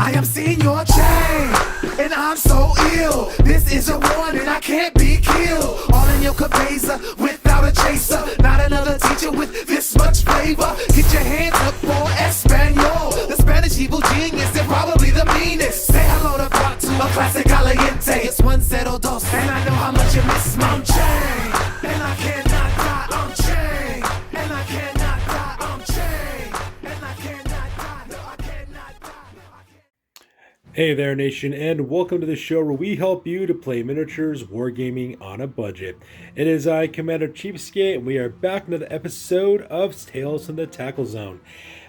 I am seeing your chain, and I'm so ill. This is a warning, I can't be killed. All in your cabeza without a chaser. Not another teacher with this much flavor. Get your hands up for Espanol. The Spanish evil genius, they're probably the meanest. Say hello to part 2, a classic caliente. It's 102, and I know how much you miss my chain. And I cannot die, I'm chained. And I cannot die, I'm chained. And I cannot die, no, I cannot die, no, I can't. Hey there, Nation, and welcome to the show where we help you to play miniatures wargaming on a budget. It is I, Commander Cheapskate, and we are back with another episode of Tales from the Tackle Zone.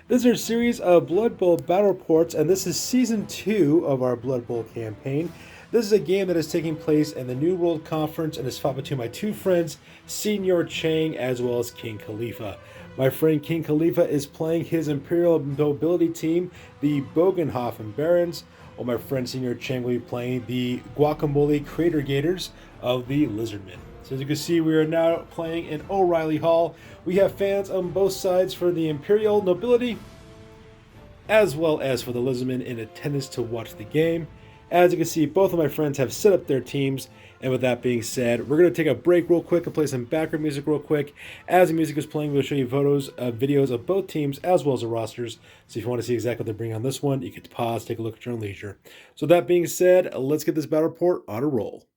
This is our series of Blood Bowl battle reports, and this is Season 2 of our Blood Bowl campaign. This is a game that is taking place in the New World Conference and is fought between my two friends, Senior Chang as well as King Khalifa. My friend King Khalifa is playing his Imperial Nobility team, the Bogenhafen Barons, while my friend Senior Chang will be playing the Gwaka'Moli Crater Gators of the Lizardmen. So as you can see, we are now playing in O'Reilly Hall. We have fans on both sides for the Imperial Nobility, as well as for the Lizardmen in attendance to watch the game. As you can see, both of my friends have set up their teams, and with that being said, we're going to take a break real quick and play some background music real quick. As the music is playing, we'll show you videos of both teams as well as the rosters. So if you want to see exactly what they're bringing on this one, you can pause, take a look at your own leisure. So that being said, let's get this battle report on a roll.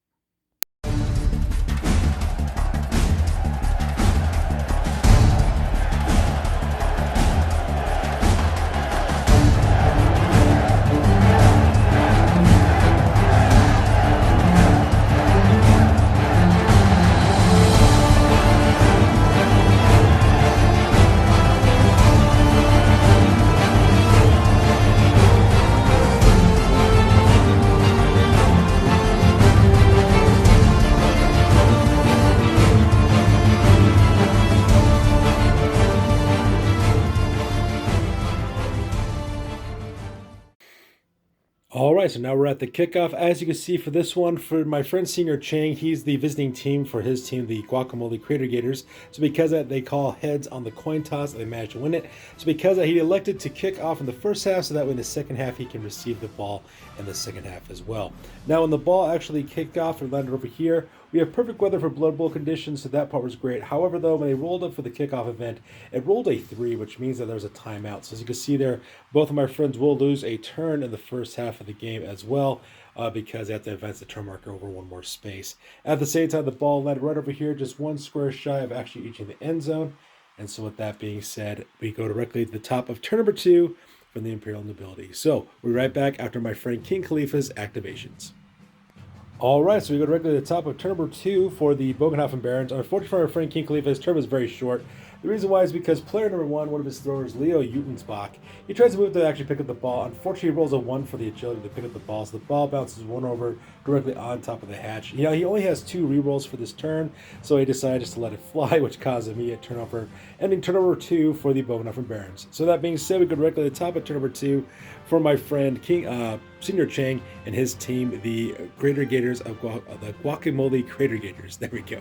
All right, so now we're at the kickoff. As you can see for this one, for my friend Senior Chang, he's the visiting team for his team, the Gwaka'Moli Crater Gators. So because of that, they call heads on the coin toss, and they managed to win it. So because of that, he elected to kick off in the first half, so that way in the second half, he can receive the ball in the second half as well. Now, when the ball actually kicked off and landed over here, we have perfect weather for Blood Bowl conditions, so that part was great. However, though, when they rolled up for the kickoff event, it rolled a 3, which means that there's a timeout. So as you can see there, both of my friends will lose a turn in the first half of the game as well, because they have to advance the turn marker over one more space. At the same time, the ball landed right over here, just one square shy of actually reaching the end zone. And so with that being said, we go directly to the top of turn number 2 from the Imperial Nobility. So we'll be right back after my friend King Khalifa's activations. All right, so we go directly to the top of turn number 2 for the Bogenhafen Barons. Unfortunately for our friend King Khalifa, his turn was very short. The reason why is because player number 1, one of his throwers, Leo Utensbach, he tries to move to actually pick up the ball. Unfortunately, he rolls a 1 for the agility to pick up the ball, so the ball bounces 1 over directly on top of the hatch. You know, he only has 2 rerolls for this turn, so he decided just to let it fly, which caused immediate turnover, ending turn number 2 for the Bogenhafen Barons. So that being said, we go directly to the top of turn number 2 for my friend Senior Chang and his team, the Crater Gators of the Gwaka'Moli Crater Gators. There we go.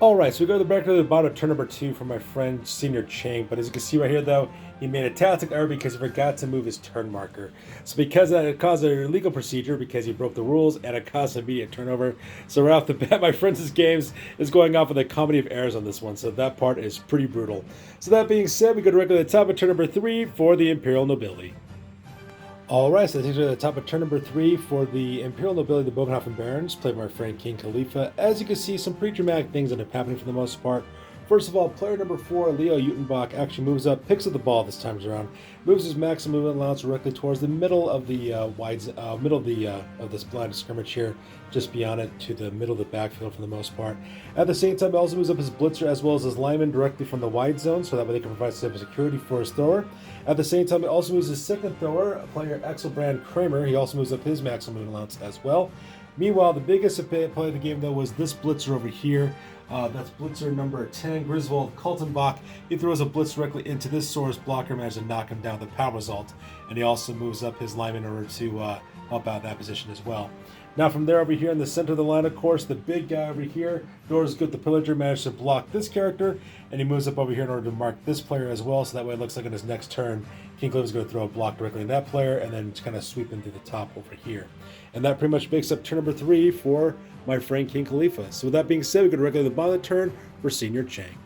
Alright, so we go back to the bottom of turn number 2 for my friend Senior Chang, but as you can see right here though, he made a tactical error because he forgot to move his turn marker. So because of that, it caused an illegal procedure because he broke the rules, and it caused immediate turnover. So right off the bat, my friend's games is going off with a comedy of errors on this one, so that part is pretty brutal. So that being said, we go directly to the top of turn number 3 for the Imperial Nobility. Alright, so these are the top of turn number 3 for the Imperial Nobility, the Bogenhafen Barons, played by my friend King Khalifa. As you can see, some pretty dramatic things end up happening for the most part. First of all, player number 4, Leo Utensbach, actually moves up, picks up the ball this time around, moves his maximum movement allowance directly towards the middle of the of this line of scrimmage here, just beyond it to the middle of the backfield for the most part. At the same time, he also moves up his blitzer as well as his lineman directly from the wide zone, so that way they can provide some security for his thrower. At the same time, he also moves his second thrower, player Axelbrand Kramer. He also moves up his maximum movement allowance as well. Meanwhile, the biggest play of the game, though, was this blitzer over here. That's blitzer number 10, Griswold Kaltenbach. He throws a blitz directly into this Source blocker, managed to knock him down the power result. And he also moves up his lineman in order to help out that position as well. Now from there over here in the center of the line, of course, the big guy over here, Doors Good the Pillager, managed to block this character, and he moves up over here in order to mark this player as well, so that way it looks like in his next turn, King Khalifa's going to throw a block directly in that player, and then kind of sweep into the top over here. And that pretty much makes up turn number 3 for my friend King Khalifa. So with that being said, we go directly to the bottom of the turn for Senior Chang.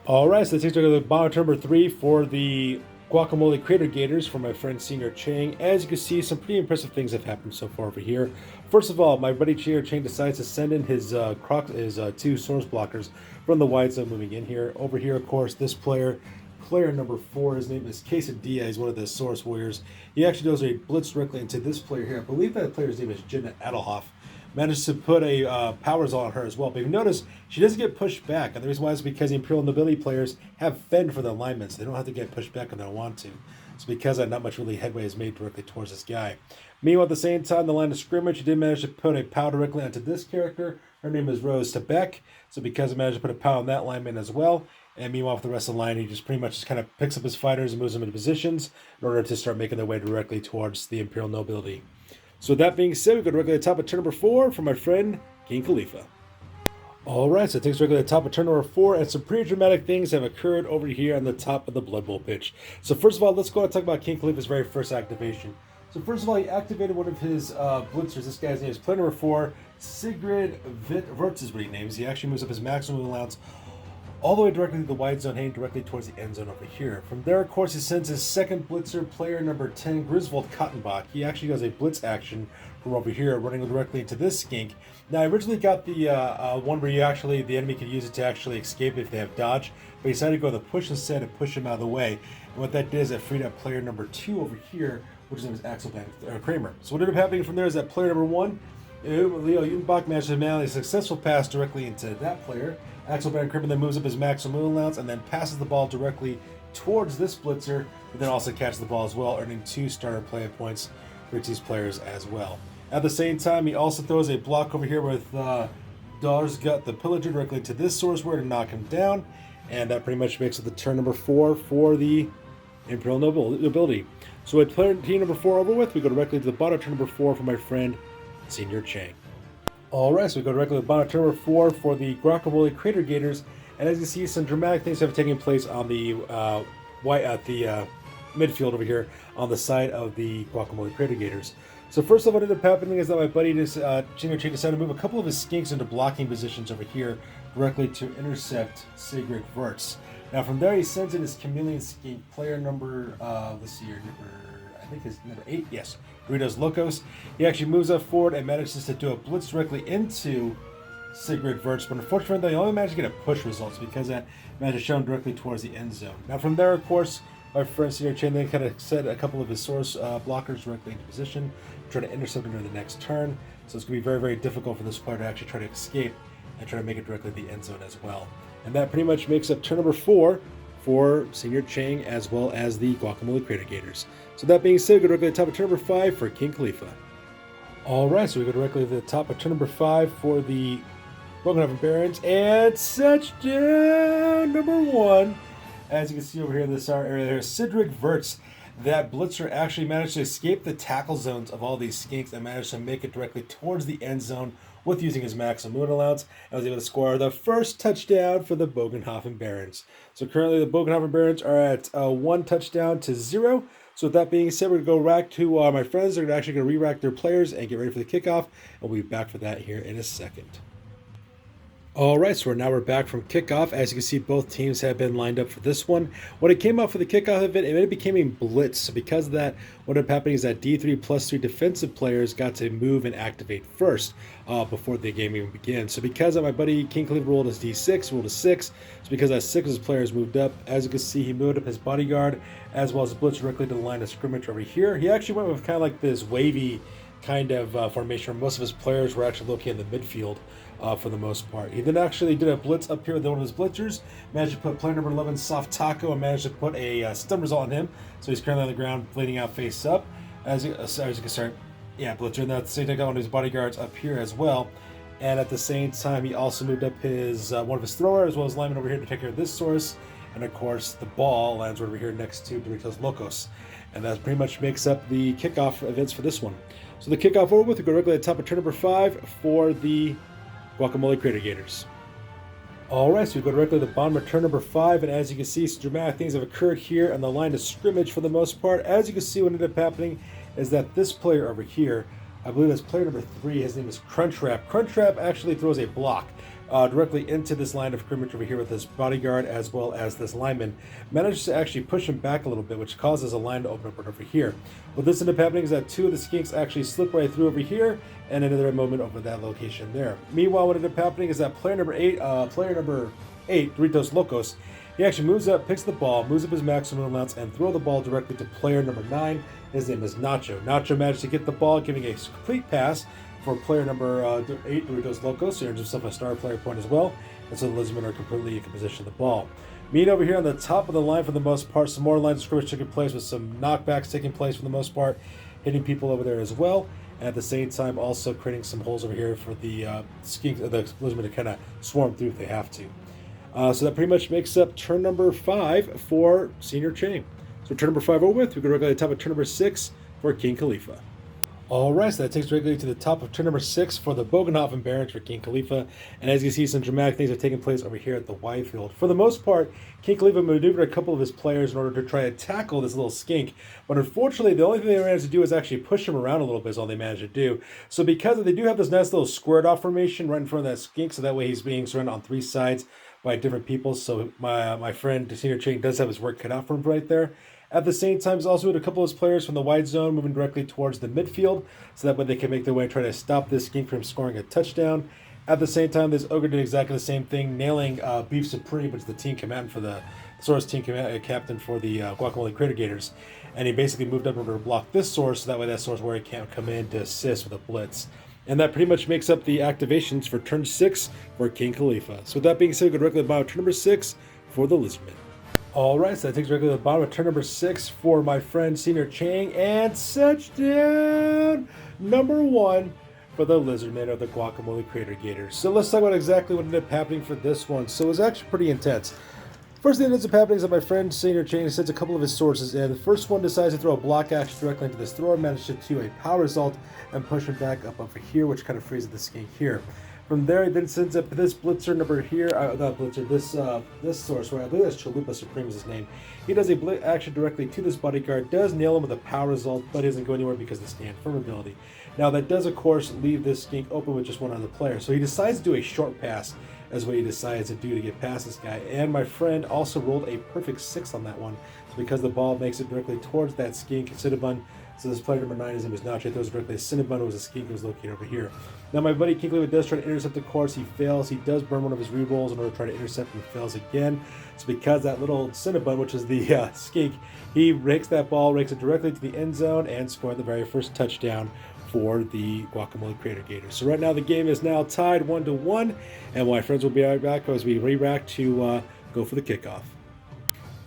Alright, so that takes us to the bottom of turn number 3 for the Gwaka'Moli Crater Gators for my friend Senior Chang. As you can see, some pretty impressive things have happened so far over here. First of all, my buddy Senior Chang decides to send in his 2 source blockers from the wide zone moving in here. Over here, of course, this player number 4, his name is Quesadilla. He's one of the source warriors. He actually does a blitz directly into this player here. I believe that player's name is Jenna Adelhoff. Managed to put a powers on her as well. But if you notice, she doesn't get pushed back. And the reason why is because the Imperial Nobility players have fend for the alignments. They don't have to get pushed back when they don't want to. It's because not much really headway is made directly towards this guy. Meanwhile, at the same time, the line of scrimmage, he did manage to put a POW directly onto this character. Her name is Rose Tebeck. So because he managed to put a POW on that lineman as well. And meanwhile, for the rest of the line, he just pretty much just kind of picks up his fighters and moves them into positions in order to start making their way directly towards the Imperial Nobility. So with that being said, we go directly to the top of turn number 4 for my friend King Khalifa. Alright, so it takes directly to the top of turn number 4, and some pretty dramatic things have occurred over here on the top of the Blood Bowl pitch. So first of all, let's go and talk about King Khalifa's very first activation. So first of all, he activated one of his blitzers. This guy's name is player number 4, Sigrid Wirtz is what he names. He actually moves up his maximum allowance all the way directly to the wide zone, heading directly towards the end zone over here. From there, of course, he sends his second blitzer, player number 10, Griswold Kottenbach. He actually does a blitz action from over here, running directly into this skink. Now, I originally got the one where the enemy could use it to actually escape if they have dodge, but he decided to go the push instead and push him out of the way. And what that did is it freed up player number 2 over here, which is Axel Kramer. So what ended up happening from there is that player number 1, Leo Utenbach, managed to manage a successful pass directly into that player. Axel Kramer then moves up his maximum allowance and then passes the ball directly towards this blitzer, but then also catches the ball as well, earning 2 starter play points for these players as well. At the same time, he also throws a block over here with Doors Gut the Pillager directly to this source word to knock him down, and that pretty much makes it the turn number 4 for the Imperial Nobility. So with team number 4 over with, we go directly to the bottom turn number 4 for my friend Senior Chang. Alright, so we go directly to the bottom turn number 4 for the Gwaka'Moli Crater Gators, and as you see, some dramatic things have taken place on the midfield over here on the side of the Gwaka'Moli Crater Gators. So first of all, what ended up happening is that my buddy Senior Chang decided to move a couple of his skinks into blocking positions over here directly to intercept Sigrid Wirtz. Now from there, he sends in his chameleon skink, player number, let's see here, I think his number 8, yes, Doritos Locos. He actually moves up forward and manages to do a blitz directly into Sigrid Wirtz, but unfortunately, they only managed to get a push results because that managed to show him directly towards the end zone. Now from there, of course, my friend Senior Chang then kind of set a couple of his source blockers directly into position, try to intercept him during the next turn. So it's going to be very, very difficult for this player to actually try to escape and try to make it directly to the end zone as well. And that pretty much makes up turn number 4 for Senior Chang as well as the Gwaka'Moli Crater Gators. So that being said, we go directly to the top of turn number 5 for King Khalifa. Alright, so we go directly to the top of turn number 5 for the Bogenhafen Barons, and touchdown number 1. As you can see over here in this area there, Sigrid Wirtz. That blitzer actually managed to escape the tackle zones of all these skinks and managed to make it directly towards the end zone with using his maximum allowance, and was able to score the first touchdown for the Bogenhafen Barons. So currently the Bogenhafen Barons are at 1 touchdown to 0. So with that being said, we're going to go back to my friends. They're actually going to re-rack their players and get ready for the kickoff, and we'll be back for that here in a second. Alright, so we're back from kickoff. As you can see, both teams have been lined up for this one. When it came out for the kickoff event, it became a blitz. So because of that, what ended up happening is that D3 plus 3 defensive players got to move and activate first before the game even began. So because of my buddy King Khalifa rolled his D6, rolled a 6. So because that 6 of his players moved up, as you can see, he moved up his bodyguard as well as blitz directly to the line of scrimmage over here. He actually went with kind of like this wavy kind of formation where most of his players were actually located in the midfield. For the most part. He then actually did a blitz up here with one of his blitzers, managed to put player number 11, Soft Taco, and managed to put a stun result on him. So he's currently on the ground, bleeding out face up. As you can start, blitzer, and that's the same thing got one of his bodyguards up here as well. And at the same time, he also moved up his one of his throwers as well as lineman over here to take care of this source. And of course, the ball lands over here next to Doritos Locos. And that pretty much makes up the kickoff events for this one. So the kickoff over with, we go directly at the top of turn number 5 for the Gwaka'Moli Crater Gators. Alright, so we go directly to the bottom of turn number 5, and as you can see, some dramatic things have occurred here on the line of scrimmage for the most part. As you can see, what ended up happening is that this player over here, I believe that's player number 3, his name is Crunchwrap. Crunchwrap actually throws a block directly into this line of scrimmage over here with this bodyguard as well as this lineman. Manages to actually push him back a little bit, which causes a line to open up right over here. What this ended up happening is that 2 of the skinks actually slip right through over here and another moment over that location there. Meanwhile, what ended up happening is that player number 8, Doritos Locos, he actually moves up, picks the ball, moves up his maximum amounts, and throw the ball directly to player number 9. His name is Nacho. Nacho managed to get the ball, giving a complete pass for player number 8, Doritos Locos. He earns himself a star player point as well. And so the Lizardmen are completely in position of the ball. Mean over here on the top of the line for the most part, some more lines of scrimmage taking place with some knockbacks taking place for the most part, hitting people over there as well. And at the same time, also creating some holes over here for the Lizardmen to kind of swarm through if they have to. So that pretty much makes up turn number 5 for Senior Chang. So turn number 5 over with, we go directly to the top of turn number 6 for King Khalifa. Alright, so that takes directly to the top of turn number 6 for the Bogenhafen Barons for King Khalifa. And as you can see, some dramatic things are taking place over here at the Y field. For the most part, King Khalifa maneuvered a couple of his players in order to try to tackle this little skink. But unfortunately, the only thing they managed to do is actually push him around a little bit is all they managed to do. So because they do have this nice little squared off formation right in front of that skink, so that way he's being surrounded on 3 sides by different people. So my friend, Senior Chang, does have his work cut out for him right there. At the same time, he's also with a couple of his players from the wide zone moving directly towards the midfield, so that way they can make their way and try to stop this skink from scoring a touchdown. At the same time, this ogre did exactly the same thing, nailing Beef Supreme, which is the team command for the Source team captain for the Gwaka'Moli Crater Gators. And he basically moved up in order to block this source, so that way that source where he can't come in to assist with a blitz. And that pretty much makes up the activations for turn 6 for King Khalifa. So with that being said, we go directly to the bottom of turn number 6 for the Lizardmen. Alright, so that takes directly to the bottom of turn number 6 for my friend Senior Chang, and touchdown number 1 for the Lizardmen of the Gwaka'Moli Crater Gators. So let's talk about exactly what ended up happening for this one. So it was actually pretty intense. First thing that ends up happening is that my friend Senior Chang sends a couple of his sources, and the first one decides to throw a block action directly into this thrower, manages to a power result and push him back up over here, which kind of freezes the skink here. From there, he then sends up this blitzer number here, not blitzer, this source, where I believe that's Chalupa Supreme is his name. He does a blitz action directly to this bodyguard, does nail him with a power result, but he doesn't go anywhere because of the stand firm ability. Now that does, of course, leave this skink open with just one other player. So he decides to do a short pass as what he decides to do to get past this guy. And my friend also rolled a perfect 6 on that one. So because the ball makes it directly towards that skink, Cinnabon. So this player number 9, his name is Nacho, throws directly to Cinnabon, who was a skink who was located over here. Now my buddy King Khalifa does try to intercept the course. He fails. He does burn one of his rerolls in order to try to intercept and fails again. So because that little Cinnabon, which is the skink, he rakes that ball, rakes it directly to the end zone, and scored the very first touchdown for the Gwaka'Moli Crater Gators. So right now the game is now tied 1-1, and my friends will be right back as we re-rack to go for the kickoff.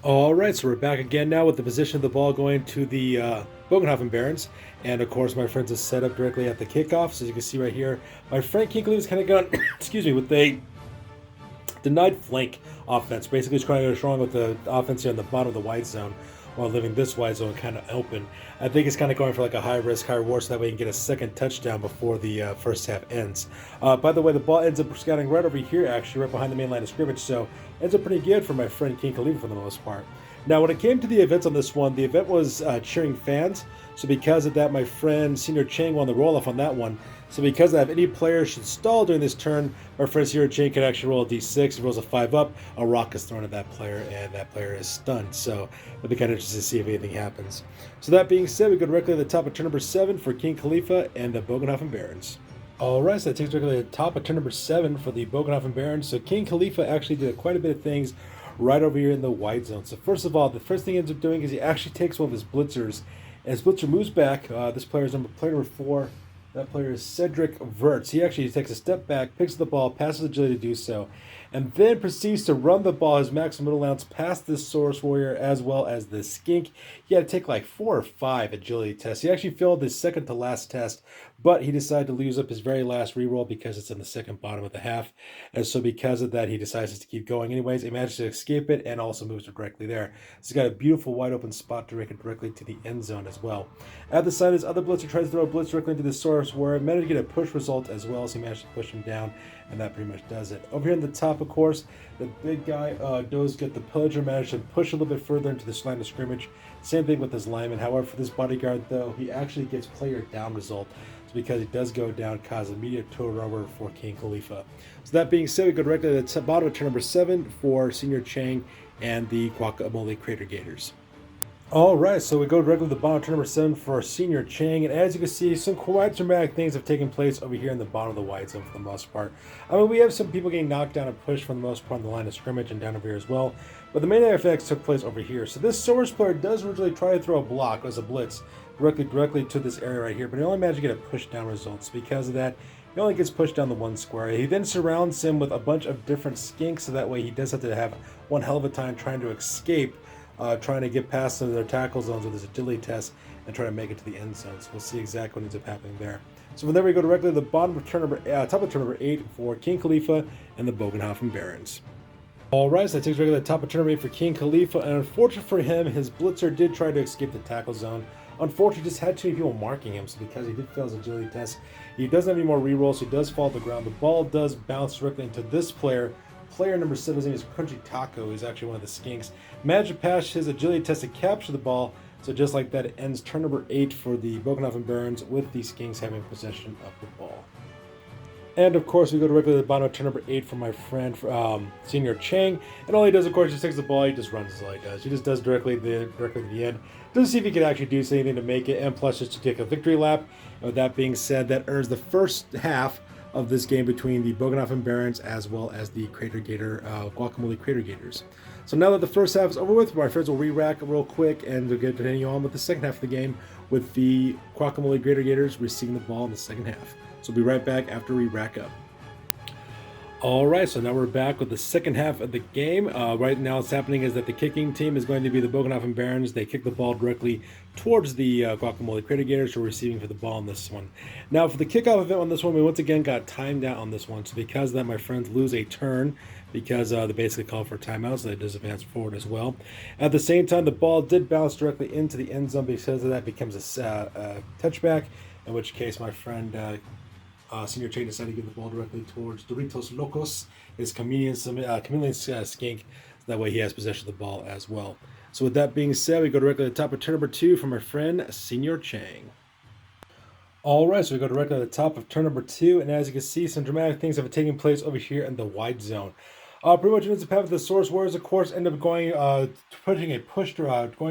Alright, so we're back again now with the position of the ball going to the Bogenhafen Barons, and of course my friends is set up directly at the kickoff. So as you can see right here, my friend King Khalifa is kind of going, excuse me, with a denied flank offense. Basically he's trying to go strong with the offense here on the bottom of the wide zone, while leaving this wide zone kind of open. I think it's kind of going for like a high risk, high reward, so that way you can get a second touchdown before the first half ends. By the way, the ball ends up scouting right over here, actually, right behind the main line of scrimmage, so ends up pretty good for my friend King Khalifa for the most part. Now, when it came to the events on this one, the event was cheering fans. So because of that, my friend Senior Chang won the roll-off on that one. So because of that, if any player should stall during this turn, my friend Senior Chang can actually roll a d6. If he rolls a 5 up, a rock is thrown at that player, and that player is stunned. So it'll be kind of interesting to see if anything happens. So that being said, we go directly to the top of turn number 7 for King Khalifa and the Bogenhafen Barons. Alright, so that takes directly to the top of turn number 7 for the Bogenhafen Barons. So King Khalifa actually did quite a bit of things right over here in the white zone. So first of all, the first thing he ends up doing is he actually takes one of his blitzers, and his blitzer moves back. This player is player number 4. That player is Cedric Verts. He actually takes a step back, picks the ball, passes agility to do so, and then proceeds to run the ball his maximum middle ounce past this Source Warrior as well as the Skink. He had to take like 4 or 5 agility tests. He actually failed his second to last test, but he decided to use up his very last reroll because it's in the second bottom of the half. And so because of that, he decides to keep going anyways. He manages to escape it and also moves directly there. So he's got a beautiful wide open spot to make it directly to the end zone as well. At the side, his other blitzer tries to throw a blitz directly into the Source Warrior. Managed to get a push result as well, so he managed to push him down, and that pretty much does it. Over here in the top, of course, the big guy does get the Pillager, managed to push a little bit further into the line of scrimmage. Same thing with his lineman. However, for this bodyguard, though, he actually gets player down result. It's because he does go down, cause immediate turnover for King Khalifa. So that being said, we go directly to the bottom of turn number 7 for Senior Chang and the Gwaka'Moli Crater Gators. Alright, so we go directly to the bottom of turn number 7 for Senior Chang, and as you can see, some quite dramatic things have taken place over here in the bottom of the wide zone for the most part. I mean, we have some people getting knocked down and pushed for the most part on the line of scrimmage and down over here as well, but the main effects took place over here. So this Source player does originally try to throw a block as a blitz directly to this area right here, but he only managed to get a push down results. Because of that, he only gets pushed down the one square. He then surrounds him with a bunch of different skinks, so that way he does have to have one hell of a time trying to escape, trying to get past some of their tackle zones with his agility test and try to make it to the end zone. So we'll see exactly what ends up happening there. So from there we go directly to the bottom of turn number, top of turn number 8 for King Khalifa and the Bogenhafen Barons. Alright, so that takes regular top of turn number 8 for King Khalifa, and unfortunately for him, his blitzer did try to escape the tackle zone. Unfortunately, just had too many people marking him, so because he did fail his agility test, he doesn't have any more rerolls, so he does fall to the ground. The ball does bounce directly into this player. Player number 7, his name is Crunchy Taco, who's actually one of the skinks. Managed to pass his agility test to capture the ball, so just like that, it ends turn number 8 for the Bogenhafen Barons, with the skinks having possession of the ball. And of course, we go directly to the bottom of turn number 8 for my friend Senior Chang. And all he does, of course, he takes the ball, he just runs is all he does. He just does directly to the end. Doesn't see if he can actually do anything to make it, and plus just to take a victory lap. And with that being said, that earns the first half of this game between the Bogenhafen Barons as well as the Gwaka'Moli Crater Gators. So now that the first half is over with, my friends will re-rack real quick and we'll get continue on with the second half of the game with the Gwaka'Moli Crater Gators receiving the ball in the second half. So we'll be right back after we rack up. Alright, so now we're back with the second half of the game. Right now what's happening is that the kicking team is going to be the Bogenhafen Barons. They kick the ball directly towards the Gwaka'Moli Crater Gators, who are receiving for the ball on this one. Now for the kickoff event on this one, we once again got timed out on this one. So because of that, my friends lose a turn because they basically call for timeout, so they just advance forward as well. At the same time, the ball did bounce directly into the end zone. Because of that, becomes a touchback, in which case my friend Senior Chang decided to give the ball directly towards Doritos Locos, his chameleon skink, so that way he has possession of the ball as well. So with that being said, we go directly to the top of turn number 2 from our friend Senior Chang. Alright, so we go directly to the top of turn number 2, and as you can see, some dramatic things have taken place over here in the wide zone. Pretty much ends up having the Source Warriors, of course, end up going, going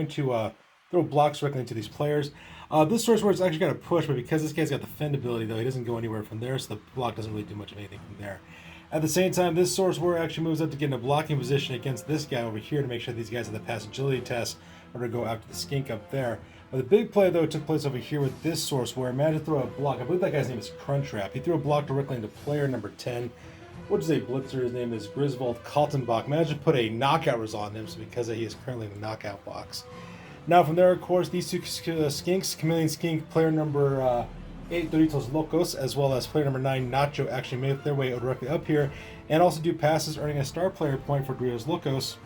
to throw blocks directly into these players. This Source Warrior's actually got a push, but because this guy's got the fend ability, though, he doesn't go anywhere from there, so the block doesn't really do much of anything from there. At the same time, this Source Warrior actually moves up to get in a blocking position against this guy over here to make sure these guys have the pass agility test in order to go after the skink up there. But the big play, though, took place over here with this Source Warrior. Managed to throw a block. I believe that guy's name is Crunchwrap. He threw a block directly into player number 10, which is a blitzer. His name is Griswold Kaltenbach. Managed to put a knockout result on him, so because he is currently in the knockout box. Now from there, of course, these two skinks, Chameleon Skink, player number 8, Doritos Locos, as well as player number 9, Nacho, actually made their way directly up here and also do passes, earning a star player point for Doritos Locos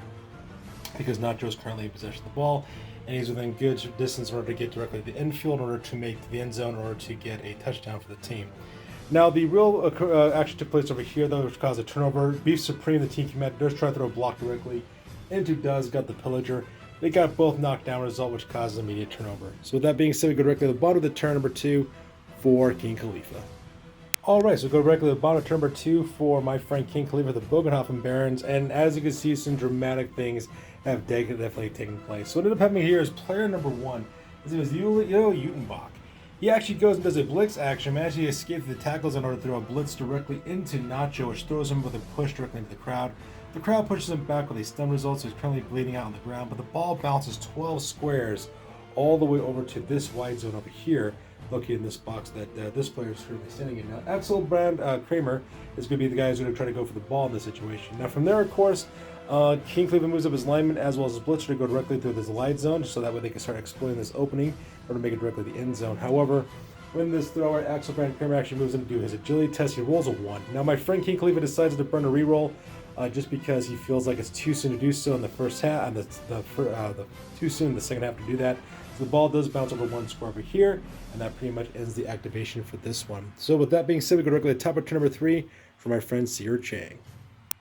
because Nacho is currently in possession of the ball and he's within good distance in order to get directly to the infield in order to make the end zone in order to get a touchdown for the team. Now, the real action took place over here, though, which caused a turnover. Beef Supreme, the team commander, does try to throw a block directly into Does, got the Pillager. They got both knocked down result, which causes immediate turnover. So with that being said, we go directly to the bottom of the turn number 2 for King Khalifa. Alright, so we go directly to the bottom of turn number 2 for my friend King Khalifa, the Bogenhafen Barons. And as you can see, some dramatic things have definitely taken place. So what ended up happening here is player number 1. His name is Yo Utenbach. He actually goes and does a blitz action, manages to escape the tackles in order to throw a blitz directly into Nacho, which throws him with a push directly into the crowd. The crowd pushes him back with a stun result, so he's currently bleeding out on the ground, but the ball bounces 12 squares all the way over to this wide zone over here. located in this box that this player is currently standing in. Now, Axelbrand Kramer is going to be the guy who's going to try to go for the ball in this situation. Now, from there, of course, King Cleveland moves up his lineman as well as his blitzer to go directly through this light zone, so that way they can start exploiting this opening or to make it directly the end zone. However, when this thrower, Axelbrand Kramer, actually moves in to do his agility test, he rolls a 1. Now, my friend King Cleveland decides to burn a reroll just because he feels like it's too soon to do so in the first half, and too soon in the second half to do that. So the ball does bounce over 1 square over here, and that pretty much ends the activation for this one. So with that being said, we go directly to the top of turn number 3 for my friend Senior Chang.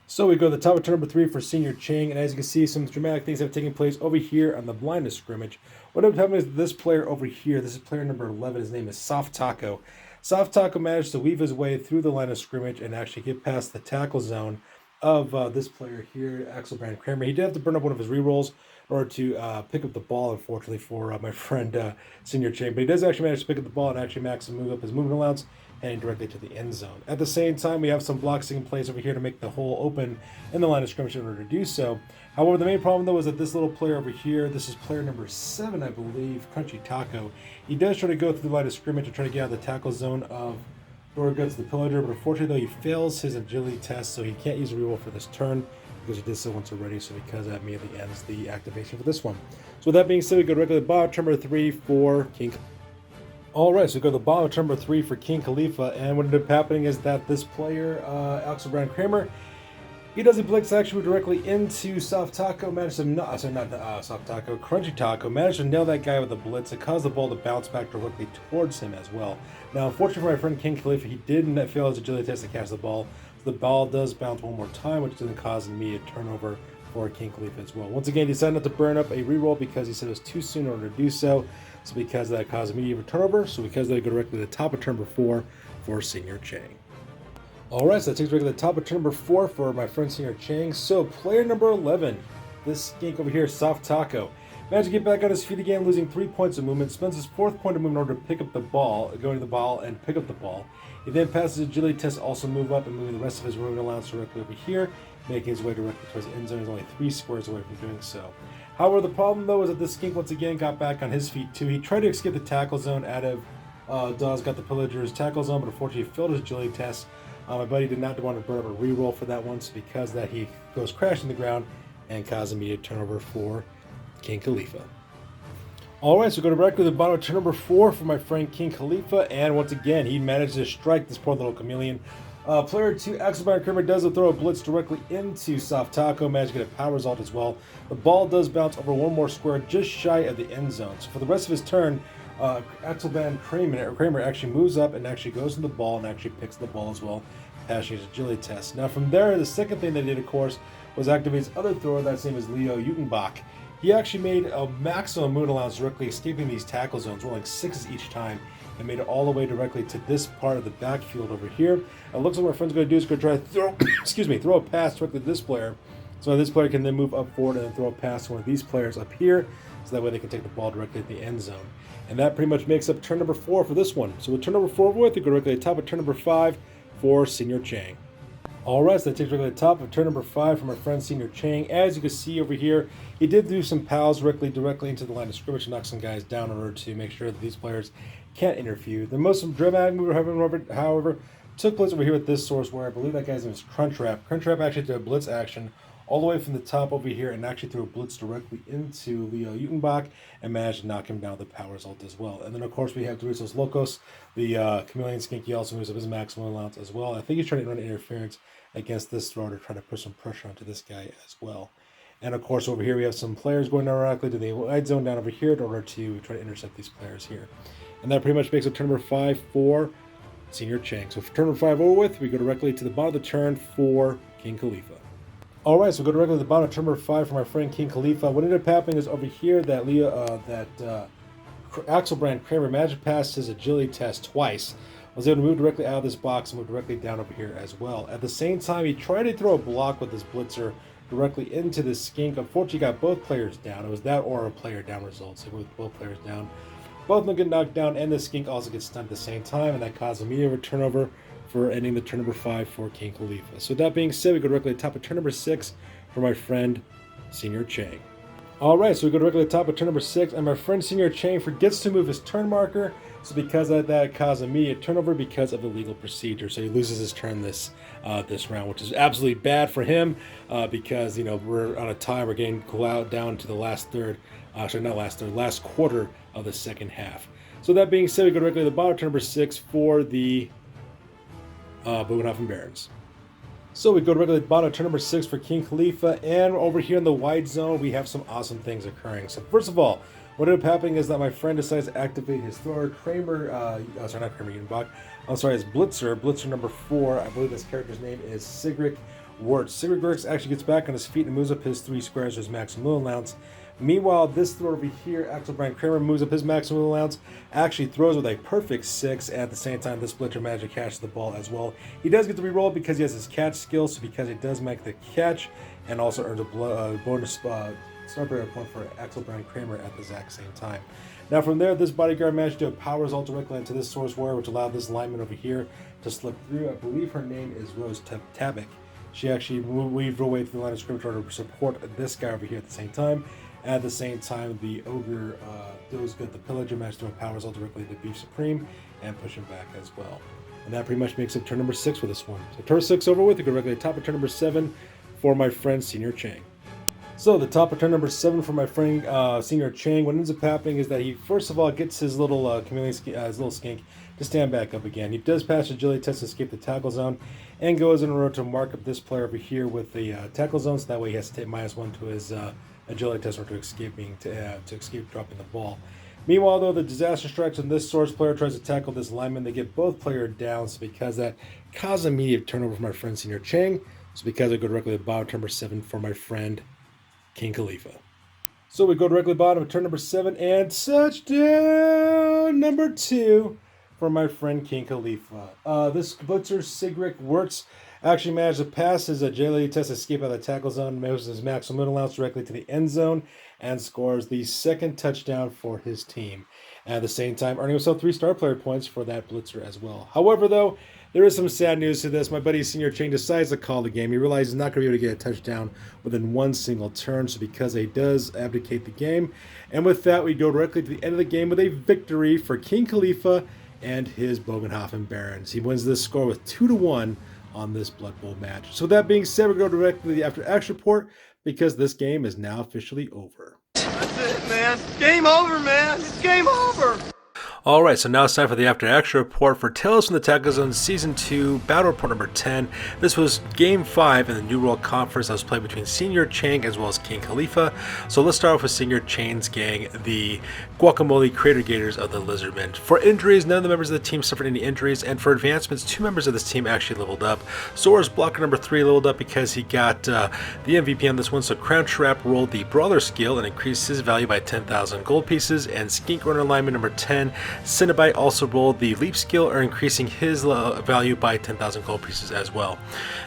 So we go to the top of turn number 3 for Senior Chang, and as you can see, some dramatic things have taken place over here on the blindness scrimmage. What ended up happening is this player over here, this is player number 11, his name is Soft Taco. Soft Taco managed to weave his way through the line of scrimmage and actually get past the tackle zone of this player here, Axelbrand Kramer. He did have to burn up one of his rerolls in order to pick up the ball, unfortunately, for my friend Senior Chang. But he does actually manage to pick up the ball and actually move up his movement allowance, heading directly to the end zone. At the same time, we have some blocks in place over here to make the hole open in the line of scrimmage in order to do so. However, the main problem, though, is that this little player over here, this is player number 7, I believe, Crunchy Taco. He does try to go through the line of scrimmage to try to get out of the tackle zone of Dorguts the Pillager, but unfortunately, though, he fails his agility test, so he can't use a reroll for this turn because he did so once already, so because that immediately ends the activation for this one. So with that being said, we go directly to the bottom of turn number 3 for King. Alright, so we go to the bottom of turn number 3 for King Khalifa, and what ended up happening is that this player, Axelbrand Kramer, he does a blitz actually directly into Soft Taco, managed to Crunchy Taco, managed to nail that guy with a blitz. It caused the ball to bounce back directly towards him as well. Now, unfortunately for my friend King Khalifa, he did fail his agility test to catch the ball. So the ball does bounce one more time, which didn't cause an immediate turnover for King Khalifa as well. Once again, he decided not to burn up a reroll because he said it was too soon in order to do so. So because that caused immediate turnover, so because they go directly to the top of turn number 4 for Senior Chang. Alright, so that takes me to the top of turn number 4 for my friend Senior Chang. So player number 11, this skink over here, Soft Taco, managed to get back on his feet again, losing 3 points of movement, spends his 4th point of movement in order to pick up the ball, going to the ball and pick up the ball. He then passes his agility test, also move up and moving the rest of his movement allowance directly over here, making his way directly towards the end zone. He's only 3 squares away from doing so. However, the problem though is that this skink once again got back on his feet too. He tried to escape the tackle zone out of Dawes got the Pillager's tackle zone, but unfortunately he failed his agility test. My buddy did not want to burn up a reroll for that one, so because of that he goes crashing the ground and causes immediate turnover for King Khalifa. Alright, so go directly to the bottom of turn number 4 for my friend King Khalifa, and once again he managed to strike this poor little chameleon. Player 2, Axelbrand Kramer, does throw a blitz directly into Soft Taco, managed to get a power result as well. The ball does bounce over one more square just shy of the end zone. So for the rest of his turn, Axelbrand Kramer actually moves up and actually goes to the ball and actually picks the ball as well, passing his agility test. Now from there, the second thing they did, of course, was activate his other thrower. That's name is Leo Utenbach. He actually made a maximum movement allowance directly escaping these tackle zones, rolling 6s each time, and made it all the way directly to this part of the backfield over here. It looks like what my friend's going to do is going to try to throw a pass directly to this player. So this player can then move up forward and then throw a pass to one of these players up here, so that way they can take the ball directly at the end zone. And that pretty much makes up turn number 4 for this one. So with turn number 4 over with, we go directly to the top of turn number 5 for Senior Chang. Alright, so that takes directly to the top of turn number 5 from our friend Senior Chang. As you can see over here, he did do some pals directly into the line of scrimmage to knock some guys down in order to make sure that these players can't interfere. The most dramatic move, however, took place over here with this source where I believe that guy's name is Crunchwrap. Crunchwrap actually did a blitz action all the way from the top over here and actually threw a blitz directly into Leo Utenbach and managed to knock him down with the power result as well. And then, of course, we have Doritos Locos, the chameleon skink. He also moves up his maximum allowance as well. I think he's trying to run interference against this thrower to try to put some pressure onto this guy as well. And, of course, over here we have some players going directly to the wide zone down over here in order to try to intercept these players here. And that pretty much makes up turn number 5 for Senior Chang. So for turn number 5 over with, we go directly to the bottom of the turn for King Khalifa. Alright, so we go directly to the bottom of turn number 5 for my friend King Khalifa. What ended up happening is over here that Axelbrand Kramer managed to pass his agility test twice. Was able to move directly out of this box and move directly down over here as well. At the same time, he tried to throw a block with his blitzer directly into this skink. Unfortunately, got both players down. It was that or a player down result, so with both players down. Both of them get knocked down, and the skink also gets stunned at the same time, and that caused immediate turnover for ending the turn number 5 for King Khalifa. So that being said, we go directly to the top of turn number 6 for my friend Senior Chang. Alright, so we go directly to the top of turn number 6, and my friend Senior Chang forgets to move his turn marker, so because of that, it caused immediate turnover because of illegal procedure. So he loses his turn this round, which is absolutely bad for him because, you know, we're on a tie. We're getting down to the last third, last quarter of the second half. So that being said, we go directly to the bottom, turn number 6 for the Bogenhafen Barons. So we go directly to the bottom, turn number 6 for King Khalifa, and over here in the white zone, we have some awesome things occurring. So first of all, what ended up happening is that my friend decides to activate his thrower, Kramer, not Kramer Unbach, I'm sorry, it's Blitzer number 4. I believe this character's name is Sigric Wirtz. Sigric Wirtz actually gets back on his feet and moves up his 3 squares to his maximum allowance. Meanwhile, this thrower over here, Axel Brian Kramer, moves up his maximum allowance, actually throws with a perfect 6. At the same time, this Blitzer manages to catch the ball as well. He does get to reroll because he has his catch skill, so because he does make the catch, and also earns a bonus star player point for Axel Brian Kramer at the exact same time. Now from there, this bodyguard managed to do a power result directly into this Source Warrior, which allowed this lineman over here to slip through. I believe her name is Rose Tabak. She actually weaved her way through the line of scrimmage to support this guy over here at the same time. At the same time, the Ogre does good. The Pillager managed to do a power result directly to Beef Supreme and push him back as well. And that pretty much makes it turn number 6 for this one. So turn 6 over with, we go directly to the top of turn number 7 for my friend Senior Chang. So the top of turn number 7 for my friend Senior Chang, what ends up happening is that he first of all gets his little his little skink to stand back up again. He does pass agility test to escape the tackle zone and goes in order to mark up this player over here with the tackle zone, so that way he has to take -1 to his agility test to escape dropping the ball. Meanwhile, though, the disaster strikes when this Swords player tries to tackle this lineman. They get both players down, so because that caused immediate turnover for my friend Senior Chang, so because I go directly to the bottom, turn number 7 for my friend King Khalifa. So we go directly bottom of turn number 7 and touchdown number 2 for my friend King Khalifa. This Blitzer Sigric Wirtz actually managed to pass his agility test, escape out of the tackle zone, moves his maximum allowance directly to the end zone, and scores the second touchdown for his team. At the same time, earning himself 3 star player points for that Blitzer as well. However, though, there is some sad news to this. My buddy Senior Chang decides to call the game. He realizes he's not going to be able to get a touchdown within one single turn, so because he does abdicate the game. And with that, we go directly to the end of the game with a victory for King Khalifa and his Bogenhafen Barons. He wins this score with 2-1 on this Blood Bowl match. So with that being said, we go directly to the after action report because this game is now officially over. That's it, man. Game over, man. It's game over. Alright, so now it's time for the After Action Report for Tales from the Tackle Zone Season 2, Battle Report number 10. This was Game 5 in the New World Conference that was played between Senior Chang as well as King Khalifa. So let's start off with Senior Chang's gang, the Gwaka'Moli Crater Gators of the Lizardmen. For injuries, none of the members of the team suffered any injuries, and for advancements, 2 members of this team actually leveled up. Sora's blocker number 3 leveled up because he got the MVP on this one, so Crown Trap rolled the Brawler skill and increased his value by 10,000 gold pieces, and Skink Runner Lineman number 10 Cinnabite also rolled the Leap skill, or increasing his value by 10,000 gold pieces as well.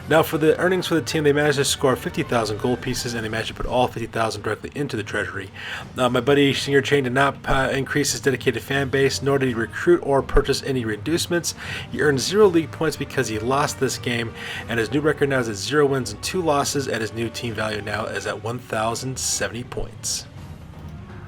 Now for the earnings for the team, they managed to score 50,000 gold pieces, and they managed to put all 50,000 directly into the treasury. My buddy Senior Chain did not increase his dedicated fan base, nor did he recruit or purchase any reducements. He earned 0 league points because he lost this game, and his new record now is at 0 wins and 2 losses, and his new team value now is at 1,070 points.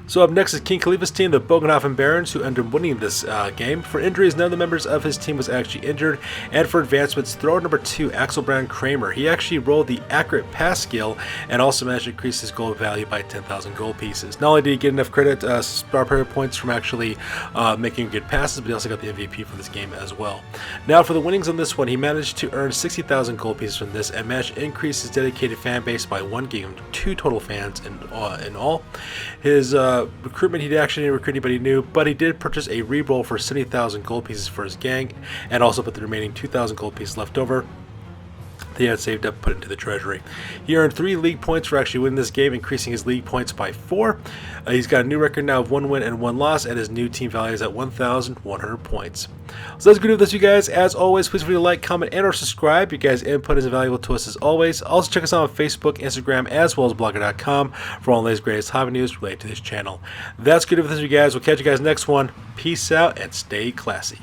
So up next is King Khalifa's team, the Bogenhafen Barons, who ended up winning this game. For injuries, none of the members of his team was actually injured. And for advancements, thrower number 2, Axel Brian Kramer, he actually rolled the accurate pass skill and also managed to increase his gold value by 10,000 gold pieces. Not only did he get enough credit, star player points from actually making good passes, but he also got the MVP for this game as well. Now for the winnings on this one, he managed to earn 60,000 gold pieces from this and managed to increase his dedicated fan base by 1 game, 2 total fans in all. His recruitment, he actually didn't recruit anybody new, but he did purchase a reroll for 70,000 gold pieces for his gang, and also put the remaining 2,000 gold pieces left over he had saved up, put into the treasury. He earned 3 league points for actually winning this game, increasing his league points by 4. He's got a new record now of 1 win and 1 loss, and his new team value is at 1,100 points. So that's good with this, you guys. As always, please feel free to like, comment, and or subscribe. You guys' input is invaluable to us as always. Also check us out on Facebook, Instagram, as well as blogger.com for all the latest greatest hobby news related to this channel. That's good with this, you guys. We'll catch you guys next one. Peace out and stay classy.